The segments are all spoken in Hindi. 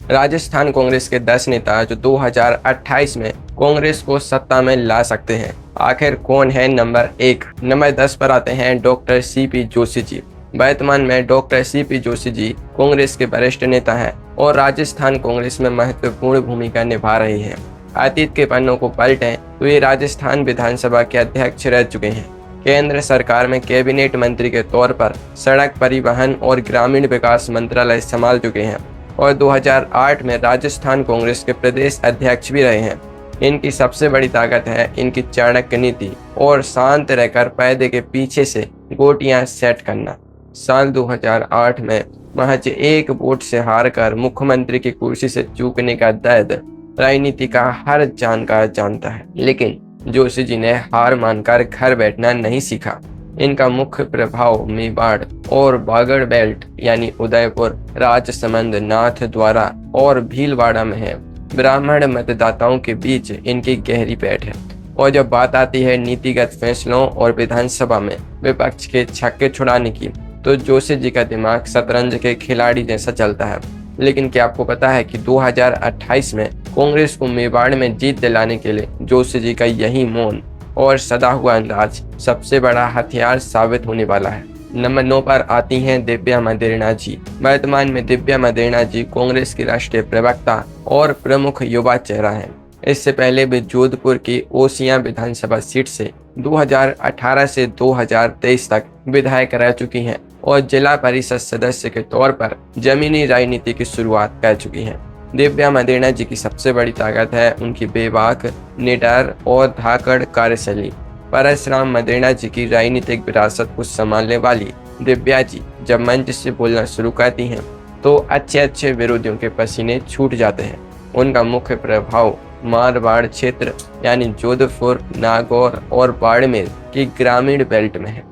राजस्थान कांग्रेस के 10 नेता जो 2028 में कांग्रेस को सत्ता में ला सकते हैं। आखिर कौन है नंबर 1? नंबर 10 पर आते हैं डॉक्टर सीपी जोशी जी। वर्तमान में डॉक्टर सीपी जोशी जी कांग्रेस के वरिष्ठ नेता हैं और राजस्थान कांग्रेस में महत्वपूर्ण भूमिका निभा रहे हैं। अतीत के पन्नों को पलटें तो ये राजस्थान विधानसभा के अध्यक्ष रह चुके हैं। केंद्र सरकार में कैबिनेट मंत्री के तौर पर सड़क परिवहन और ग्रामीण विकास मंत्रालय संभाल चुके हैं और 2008 में राजस्थान कांग्रेस के प्रदेश अध्यक्ष भी रहे हैं। इनकी सबसे बड़ी ताकत है इनकी चाणक्य नीति और शांत रहकर पर्दे के पीछे से गोटियां सेट करना। साल 2008 में महज एक वोट से हारकर मुख्यमंत्री की कुर्सी से चूकने का दर्द राजनीति का हर जानकार जानता है, लेकिन जोशी जी ने हार मानकर घर बैठना नहीं सीखा। इनका मुख्य प्रभाव मेवाड़ और बागड़ बेल्ट यानी उदयपुर, राजसमंद, नाथद्वारा और भीलवाड़ा में है। ब्राह्मण मतदाताओं के बीच इनकी गहरी पैठ है और जब बात आती है नीतिगत फैसलों और विधानसभा में विपक्ष के छक्के छुड़ाने की, तो जोशी जी का दिमाग शतरंज के खिलाड़ी जैसा चलता है। लेकिन क्या आपको पता है कि 2028 में कांग्रेस को मेवाड़ में जीत दिलाने के लिए जोशी जी का यही मौन और सदा हुआ अंदाज सबसे बड़ा हथियार साबित होने वाला है। नंबर 9 पर आती हैं दिव्या मदेरणा जी। वर्तमान में दिव्या मदेरणा जी कांग्रेस की राष्ट्रीय प्रवक्ता और प्रमुख युवा चेहरा हैं। इससे पहले वे जोधपुर की ओसियां विधानसभा सीट से 2018 से 2023 तक विधायक रह चुकी हैं और जिला परिषद सदस्य के तौर पर जमीनी राजनीति की शुरुआत कर चुकी हैं। दिव्या मदेरणा जी की सबसे बड़ी ताकत है उनकी बेबाक, निडर और धाकड़ कार्यशैली। परशुराम मदेरणा जी की राजनीतिक विरासत को संभालने वाली दिव्या जी जब मंच से बोलना शुरू करती हैं तो अच्छे विरोधियों के पसीने छूट जाते हैं। उनका मुख्य प्रभाव मारवाड़ क्षेत्र यानी जोधपुर, नागौर और बाड़मेर की ग्रामीण बेल्ट में है।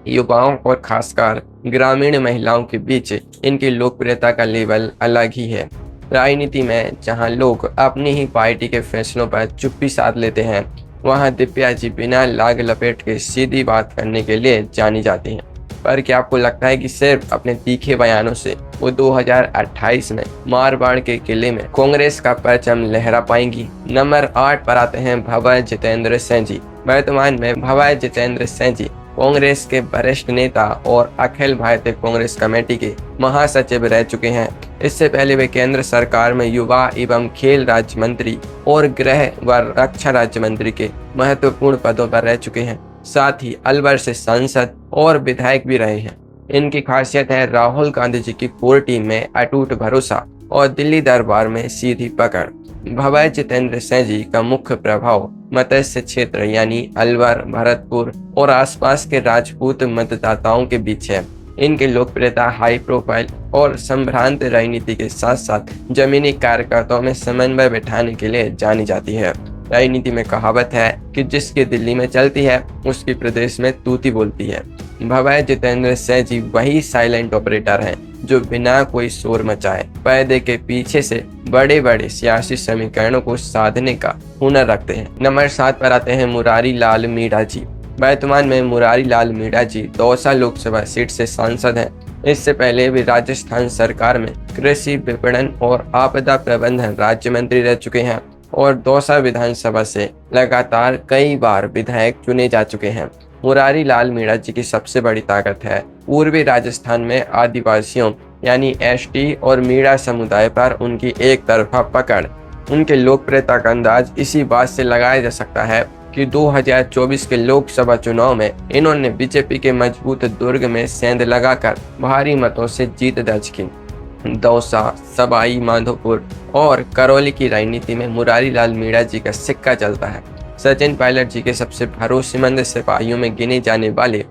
युवाओं और खासकर ग्रामीण महिलाओं के बीच इनकी लोकप्रियता का लेवल अलग ही है। राजनीति में जहां लोग अपनी ही पार्टी के फैसलों पर चुप्पी साध लेते हैं, वहां दिव्या जी बिना लाग लपेट के सीधी बात करने के लिए जानी जाती हैं। पर क्या आपको लगता है कि सिर्फ अपने तीखे बयानों से वो 2028 में मारवाड़ के किले में कांग्रेस का परचम लहरा पाएंगी? नंबर 8 पर आते हैं भंवर जितेंद्र सिंह जी। वर्तमान में भंवर जितेंद्र सिंह जी कांग्रेस के वरिष्ठ नेता और अखिल भारतीय कांग्रेस कमेटी के महासचिव रह चुके हैं। इससे पहले वे केंद्र सरकार में युवा एवं खेल राज्य मंत्री और गृह व रक्षा राज्य मंत्री के महत्वपूर्ण पदों पर रह चुके हैं। साथ ही अलवर से सांसद और विधायक भी रहे हैं। इनकी खासियत है राहुल गांधी जी की कोर टीम में अटूट भरोसा और दिल्ली दरबार में सीधी पकड़। भंवर जितेंद्र सिंह जी का मुख्य प्रभाव मत्स्य क्षेत्र यानी अलवर, भरतपुर और आसपास के राजपूत मतदाताओं के बीच है। इनकी लोकप्रियता हाई प्रोफाइल और संभ्रांत राजनीति के साथ साथ जमीनी कार्यकर्ताओं में समन्वय बिठाने के लिए जानी जाती है। राजनीति में कहावत है कि जिसकी दिल्ली में चलती है उसकी प्रदेश में तूती बोलती है। भंवर जितेंद्र सिंह जी वही साइलेंट ऑपरेटर हैं जो बिना कोई शोर मचाए पर्दे के पीछे से बड़े सियासी समीकरणों को साधने का हुनर रखते हैं। नंबर 7 पर आते हैं मुरारी लाल मीणा जी। वर्तमान में मुरारी लाल मीणा जी दौसा लोकसभा सीट से सांसद हैं। इससे पहले वे राजस्थान सरकार में कृषि विपणन और आपदा प्रबंधन राज्य मंत्री रह चुके हैं और दौसा विधानसभा से लगातार कई बार विधायक चुने जा चुके हैं। मुरारी लाल मीणा जी की सबसे बड़ी ताकत है पूर्वी राजस्थान में आदिवासियों यानी एसटी और मीणा समुदाय पर उनकी एक तरफा पकड़। उनके लोकप्रियता का अंदाज इसी बात से लगाया जा सकता है कि 2024 के लोकसभा चुनाव में इन्होंने बीजेपी के मजबूत दुर्ग में सेंध लगाकर भारी मतों से जीत दर्ज की। दौसा, सवाई माधोपुर और करौली की राजनीति में मुरारी लाल मीणा जी का सिक्का चलता है। सचिन पायलट जी के सबसे भरोसेमंद सिपाहियों में गिने जाने वाले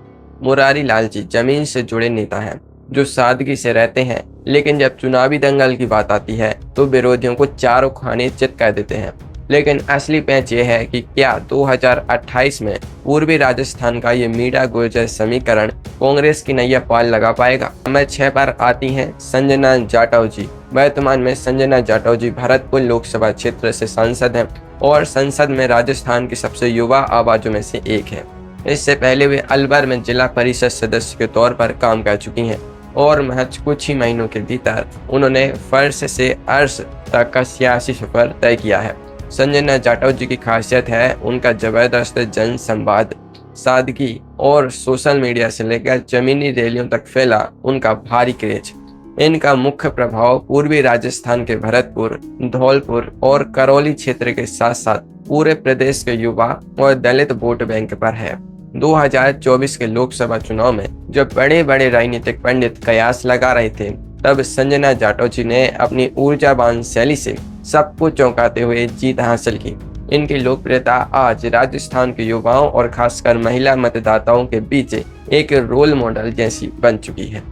मुरारी लाल जी जमीन से जुड़े नेता हैं जो सादगी से रहते हैं, लेकिन जब चुनावी दंगल की बात आती है तो विरोधियों को चारों खाने चित कर देते हैं। लेकिन असली पेंच ये है कि क्या 2028 में पूर्वी राजस्थान का ये मीणा गुर्जर समीकरण कांग्रेस की नैया पाल लगा पाएगा? नंबर 6 पर आती हैं संजना जाटव जी। वर्तमान में संजना जाटव जी भरतपुर लोकसभा क्षेत्र से सांसद हैं और संसद में राजस्थान की सबसे युवा आवाजों में से एक है। इससे पहले वे अलवर में जिला परिषद सदस्य के तौर पर काम कर चुकी हैं। और महज कुछ ही महीनों के भीतर उन्होंने फर्श से अर्श तक का सियासी सफर तय किया है। संजना जाटव जी की खासियत है उनका जबरदस्त जन संवाद, सादगी और सोशल मीडिया से लेकर जमीनी रैलियों तक फैला उनका भारी क्रेज। इनका मुख्य प्रभाव पूर्वी राजस्थान के भरतपुर, धौलपुर और करौली क्षेत्र के साथ साथ पूरे प्रदेश के युवा और दलित वोट बैंक पर है। 2024 के लोकसभा चुनाव में जब बड़े बड़े राजनीतिक पंडित कयास लगा रहे थे, तब संजना जाटव जी ने अपनी ऊर्जावान शैली से सबको चौंकाते हुए जीत हासिल की। इनकी लोकप्रियता आज राजस्थान के युवाओं और खासकर महिला मतदाताओं के बीच एक रोल मॉडल जैसी बन चुकी है।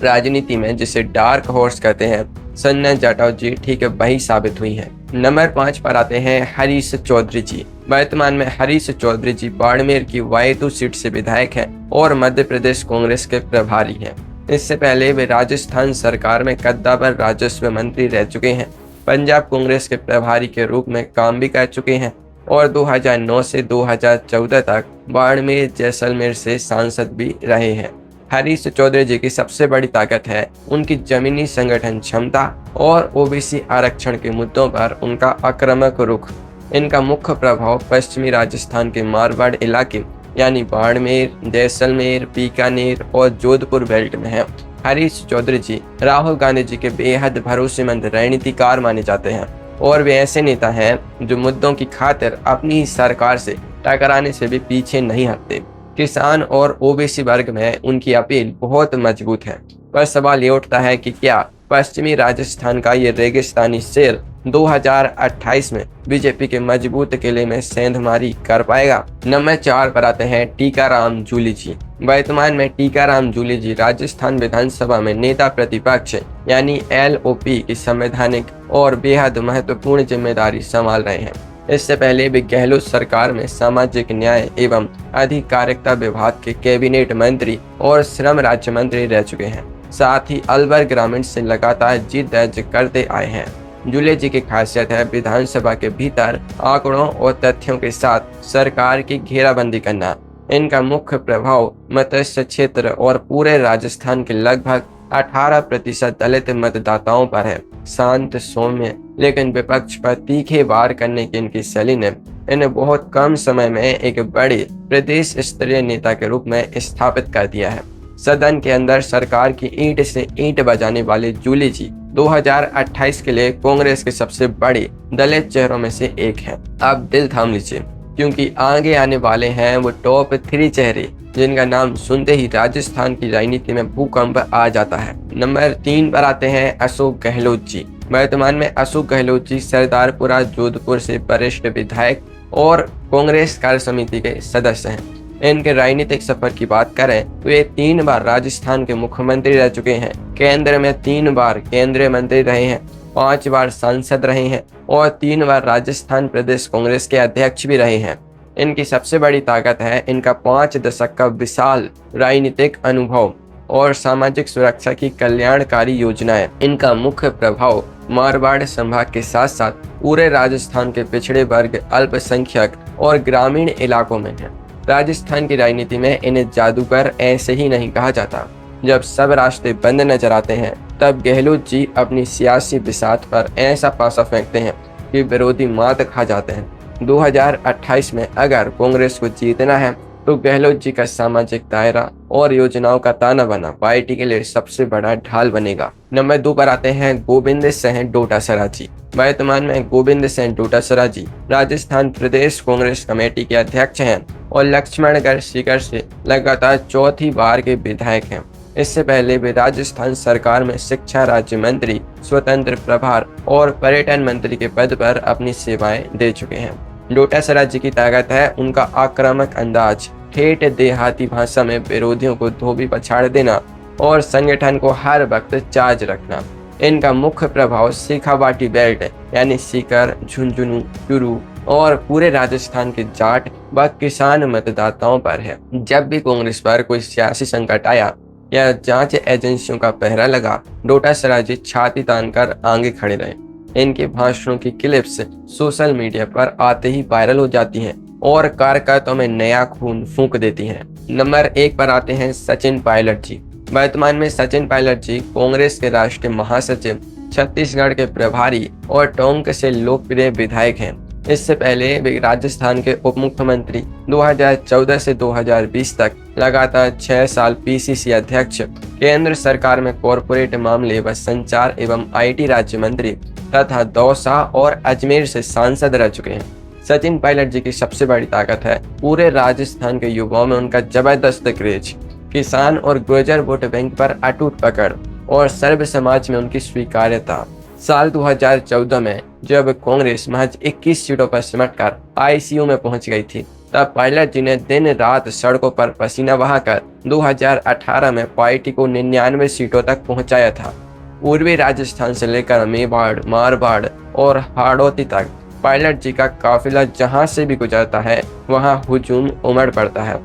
राजनीति में जिसे डार्क हॉर्स कहते हैं, संजना जाटव जी ठीक वही साबित हुई हैं। नंबर 5 पर आते हैं हरीश चौधरी जी। वर्तमान में हरीश चौधरी जी बाड़मेर की वायदू सीट से विधायक हैं और मध्य प्रदेश कांग्रेस के प्रभारी हैं। इससे पहले वे राजस्थान सरकार में कद्दावर राजस्व मंत्री रह चुके हैं, पंजाब कांग्रेस के प्रभारी के रूप में काम भी कर चुके हैं और 2009 से 2014 तक बाड़मेर जैसलमेर से सांसद भी रहे हैं। हरीश चौधरी जी की सबसे बड़ी ताकत है उनकी जमीनी संगठन क्षमता और ओबीसी आरक्षण के मुद्दों पर उनका आक्रामक रुख। इनका मुख्य प्रभाव पश्चिमी राजस्थान के मारवाड़ इलाके यानी बाड़मेर, जैसलमेर, बीकानेर और जोधपुर बेल्ट में है। हरीश चौधरी जी राहुल गांधी जी के बेहद भरोसेमंद रणनीतिकार माने जाते हैं और वे ऐसे नेता हैं जो मुद्दों की खातिर अपनी सरकार से टकराने से भी पीछे नहीं हटते। किसान और ओबीसी वर्ग में उनकी अपील बहुत मजबूत है, पर सवाल ये उठता है कि क्या पश्चिमी राजस्थान का ये रेगिस्तानी शेर 2028 में बीजेपी के मजबूत किले में सेंधमारी कर पाएगा। नंबर 4 पर आते हैं टीकाराम जूली जी। वर्तमान में टीकाराम जूली जी राजस्थान विधानसभा में नेता प्रतिपक्ष यानी LOP की संवैधानिक और बेहद महत्वपूर्ण जिम्मेदारी संभाल रहे हैं। इससे पहले वे गहलोत सरकार में सामाजिक न्याय एवं अधिकारिता विभाग के कैबिनेट मंत्री और श्रम राज्य मंत्री रह चुके हैं। साथ ही अलवर ग्रामीण से लगातार जीत दर्ज करते आए हैं। जूली जी की खासियत है विधानसभा के भीतर आंकड़ों और तथ्यों के साथ सरकार की घेराबंदी करना। इनका मुख्य प्रभाव मत्स्य क्षेत्र और पूरे राजस्थान के लगभग 18% दलित मतदाताओं पर है। शांत, सौम्य लेकिन विपक्ष पर तीखे वार करने की इनकी शैली ने इन्हें बहुत कम समय में एक बड़े प्रदेश स्तरीय नेता के रूप में स्थापित कर दिया है। सदन के अंदर सरकार की ईंट से ईंट बजाने वाले जूली जी 2028 के लिए कांग्रेस के सबसे बड़े दलित चेहरों में से एक हैं। अब दिल थाम लीजिए क्योंकि आगे आने वाले हैं वो टॉप 3 चेहरे जिनका नाम सुनते ही राजस्थान की राजनीति में भूकंप आ जाता है। नंबर 3 पर आते हैं अशोक गहलोत जी। वर्तमान में अशोक गहलोत जी सरदारपुरा जोधपुर से वरिष्ठ विधायक और कांग्रेस कार्य समिति के सदस्य हैं। इनके राजनीतिक सफर की बात करें तो ये 3 बार राजस्थान के मुख्यमंत्री रह चुके हैं, केंद्र में 3 बार केंद्रीय मंत्री रहे हैं, 5 बार सांसद रहे हैं और 3 बार राजस्थान प्रदेश कांग्रेस के अध्यक्ष भी रहे हैं। इनकी सबसे बड़ी ताकत है इनका 5 दशक का विशाल राजनीतिक अनुभव और सामाजिक सुरक्षा की कल्याणकारी योजनाएं। इनका मुख्य प्रभाव मारवाड़ संभाग के साथ साथ पूरे राजस्थान के पिछड़े वर्ग, अल्पसंख्यक और ग्रामीण इलाकों में है। राजस्थान की राजनीति में इन्हें जादूगर ऐसे ही नहीं कहा जाता। जब सब रास्ते बंद नजर आते हैं तब गहलोत जी अपनी सियासी बिसात पर ऐसा पासा फेंकते हैं कि विरोधी मात खा जाते हैं। 2028 में अगर कांग्रेस को जीतना है तो गहलोत जी का सामाजिक दायरा और योजनाओं का ताना बाना पार्टी के लिए सबसे बड़ा ढाल बनेगा। नंबर 2 पर आते हैं गोविंद सिंह डोटासरा जी। वर्तमान में गोविंद सिंह डोटासरा जी राजस्थान प्रदेश कांग्रेस कमेटी के अध्यक्ष हैं और लक्ष्मणगढ़ सीकर से लगातार 4थी बार के विधायक हैं। इससे पहले वे राजस्थान सरकार में शिक्षा राज्य मंत्री, स्वतंत्र प्रभार और पर्यटन मंत्री के पद पर अपनी सेवाएं दे चुके हैं। डोटासरा जी की ताकत है उनका आक्रामक अंदाज, ठेठ देहाती भाषा में विरोधियों को धोबी पछाड़ देना और संगठन को हर वक्त चार्ज रखना। इनका मुख्य प्रभाव शेखावाटी बेल्ट यानी सीकर, झुंझुनू, चूरू और पूरे राजस्थान के जाट व किसान मतदाताओं पर है। जब भी कांग्रेस पर कोई सियासी संकट आया या जांच एजेंसियों का पहरा लगा, डोटासरा जी छाती तानकर आगे खड़े रहे। इनके भाषणों की क्लिप्स सोशल मीडिया पर आते ही वायरल हो जाती हैं और कार्यकर्ताओं में नया खून फूंक देती हैं। नंबर 1 पर आते हैं सचिन पायलट जी। वर्तमान में सचिन पायलट जी कांग्रेस के राष्ट्रीय महासचिव, छत्तीसगढ़ के प्रभारी और टोंक से लोकप्रिय विधायक हैं। इससे पहले वे राजस्थान के उप मुख्यमंत्री 2014 से 2020 तक लगातार 6 साल पीसीसी अध्यक्ष, केंद्र सरकार में कॉरपोरेट मामले व संचार एवं आईटी राज्य मंत्री तथा दौसा और अजमेर से सांसद रह चुके हैं। सचिन पायलट जी की सबसे बड़ी ताकत है पूरे राजस्थान के युवाओं में उनका जबरदस्त क्रेज, किसान और गुर्जर वोट बैंक पर अटूट पकड़ और सर्व समाज में उनकी स्वीकार्यता। साल 2014 में जब कांग्रेस महज 21 सीटों पर सिमटकर आईसीयू में पहुंच गई थी, तब पायलट जी ने दिन रात सड़कों पर पसीना बहाकर 2018 में पार्टी को 99 सीटों तक पहुंचाया था। पूर्वी राजस्थान से लेकर मेवाड़, मारवाड़ और हाड़ौती तक पायलट जी का काफिला जहां से भी गुजरता है वहां हुजूम उमड़ पड़ता है।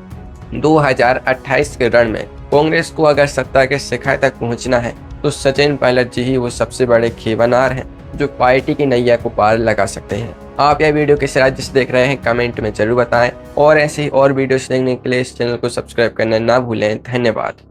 2028 के रण में कांग्रेस को अगर सत्ता के शिखर तक पहुंचना है तो सचिन पायलट जी ही वो सबसे बड़े खेवनार हैं जो पार्टी की नैया को पार लगा सकते हैं। आप यह वीडियो किस राज्य से देख रहे हैं कमेंट में जरूर बताएं और ऐसे ही और वीडियोस देखने के लिए इस चैनल को सब्सक्राइब करना ना भूलें। धन्यवाद।